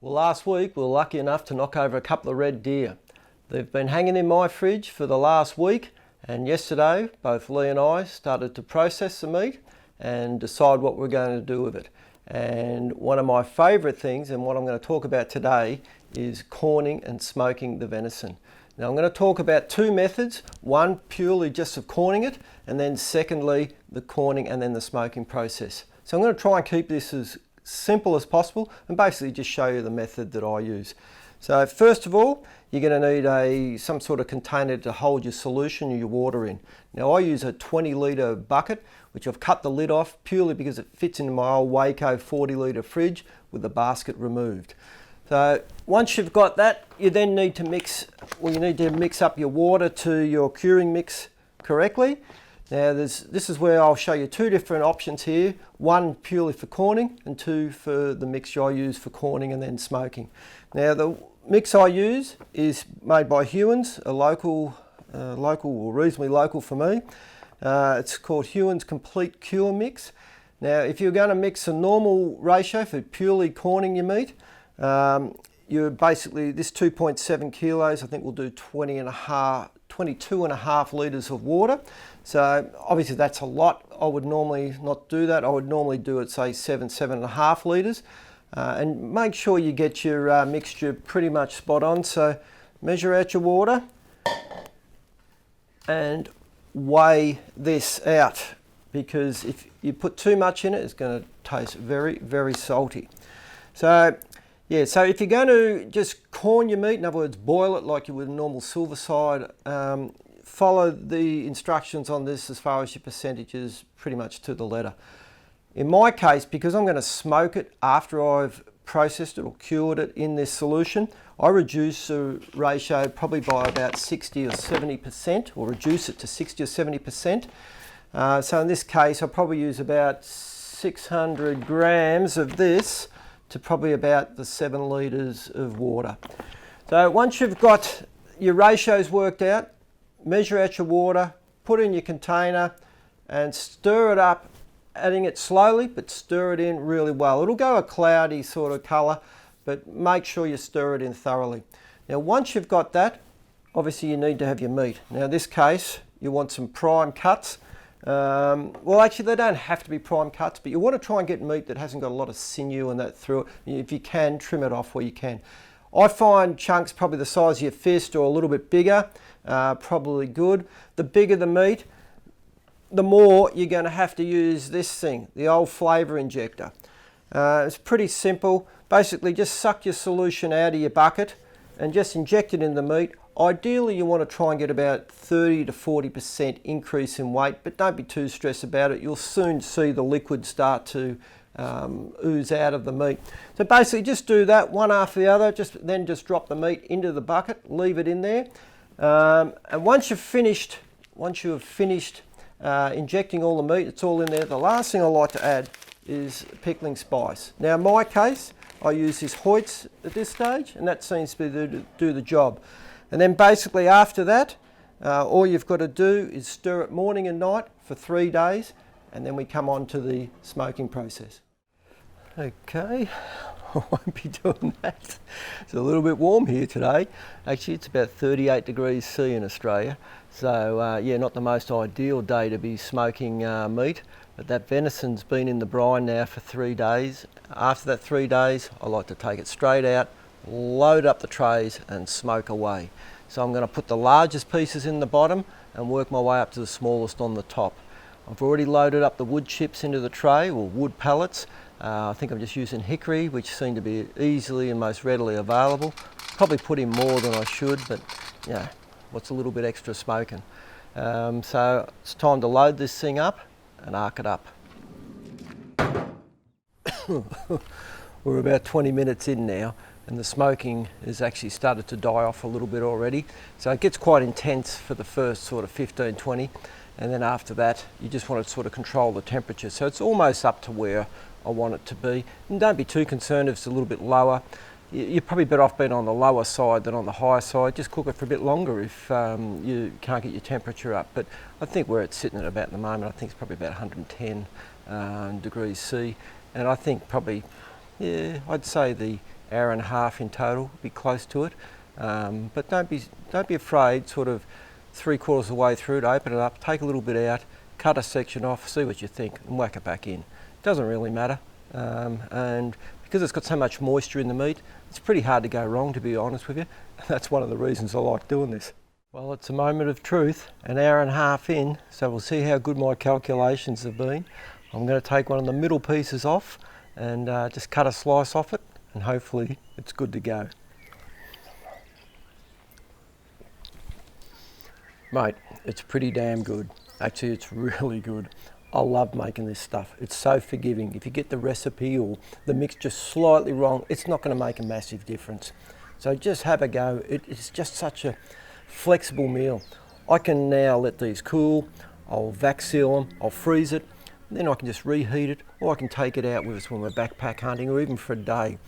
Well, last week we were lucky enough to knock over a couple of red deer. They've been hanging in my fridge for the last week, and yesterday both Lee and I started to process the meat and decide what we're going to do with it. And one of my favourite things, and what I'm going to talk about today, is corning and smoking the venison. Now I'm going to talk about two methods, one purely just of corning it, and then secondly the corning and then the smoking process. So I'm going to try and keep this as simple as possible and basically just show you the method that I use. So first of all, you're going to need some sort of container to hold your solution or your water in. Now I use a 20 litre bucket, which I've cut the lid off purely because it fits into my old Waco 40 litre fridge with the basket removed. So once you've got that, you then need to mix up your water to your curing mix correctly. Now this is where I'll show you two different options here, one purely for corning and two for the mixture I use for corning and then smoking. Now the mix I use is made by Hewins, a local or reasonably local for me. It's called Hewins Complete Cure Mix. Now if you're going to mix a normal ratio for purely corning your meat, you're basically, this 2.7 kilos I think will do 22.5 litres of water. So obviously that's a lot. I would normally not do that. I would normally do it say 7.5 litres. And make sure you get your mixture pretty much spot on. So measure out your water and weigh this out, because if you put too much in it, it's going to taste very, very salty. So yeah, so if you're going to just corn your meat, in other words, boil it like you would a normal silverside, follow the instructions on this as far as your percentages pretty much to the letter. In my case, because I'm going to smoke it after I've processed it or cured it in this solution, I reduce the ratio probably by about 60 or 70%, or reduce it to 60 or 70%. So in this case, I'll probably use about 600 grams of this to probably about the 7 litres of water. So once you've got your ratios worked out, measure out your water, put it in your container and stir it up, adding it slowly, but stir it in really well. It'll go a cloudy sort of colour, but make sure you stir it in thoroughly. Now once you've got that, obviously you need to have your meat. Now in this case, you want some prime cuts. Well actually they don't have to be prime cuts, but you want to try and get meat that hasn't got a lot of sinew and that through it. If you can, trim it off where you can. I find chunks probably the size of your fist or a little bit bigger, probably good. The bigger the meat, the more you're going to have to use this thing, the old flavour injector. It's pretty simple. Basically just suck your solution out of your bucket and just inject it in the meat. Ideally you want to try and get about 30 to 40% increase in weight, but don't be too stressed about it. You'll soon see the liquid start to ooze out of the meat. So basically just do that one after the other, then just drop the meat into the bucket, leave it in there. And once you've finished injecting all the meat, it's all in there. The last thing I like to add is pickling spice. Now in my case, I use this Hoyts at this stage, and that seems to do the job. And then basically after that, all you've got to do is stir it morning and night for 3 days, and then we come on to the smoking process. Okay, I won't be doing that. It's a little bit warm here today. Actually, it's about 38 degrees C in Australia. So yeah, not the most ideal day to be smoking meat, but that venison's been in the brine now for 3 days. After that 3 days, I like to take it straight out, load up the trays and smoke away. So I'm going to put the largest pieces in the bottom and work my way up to the smallest on the top. I've already loaded up the wood chips into the tray, or wood pellets. I think I'm just using hickory, which seem to be easily and most readily available. Probably put in more than I should, but yeah, what's a little bit extra smoking? So it's time to load this thing up and arc it up. We're about 20 minutes in now, and the smoking has actually started to die off a little bit already. So it gets quite intense for the first sort of 15, 20, and then after that, you just want to sort of control the temperature. So it's almost up to where I want it to be. And don't be too concerned if it's a little bit lower. You're probably better off being on the lower side than on the higher side. Just cook it for a bit longer if you can't get your temperature up. But I think where it's sitting at about the moment, I think it's probably about 110 degrees C. And I think probably, yeah, I'd say the hour and a half in total, be close to it. But don't be afraid, sort of 3/4 of the way through it, open it up, take a little bit out, cut a section off, see what you think, and whack it back in. Doesn't really matter. And because it's got so much moisture in the meat, it's pretty hard to go wrong, to be honest with you. That's one of the reasons I like doing this. Well, it's a moment of truth, an hour and a half in, so we'll see how good my calculations have been. I'm going to take one of the middle pieces off and just cut a slice off it, and hopefully it's good to go. Mate, it's pretty damn good. Actually, it's really good. I love making this stuff. It's so forgiving. If you get the recipe or the mix just slightly wrong, it's not going to make a massive difference. So just have a go. It's just such a flexible meal. I can now let these cool, I'll vac seal them, I'll freeze it, then I can just reheat it, or I can take it out with us when we're backpack hunting, or even for a day.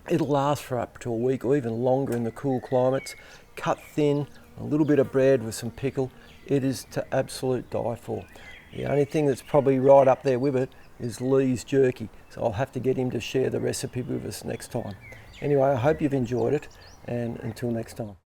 It'll last for up to a week or even longer in the cool climates. Cut thin, a little bit of bread with some pickle. It is to absolute die for. The only thing that's probably right up there with it is Lee's jerky, so I'll have to get him to share the recipe with us next time. Anyway, I hope you've enjoyed it, and until next time.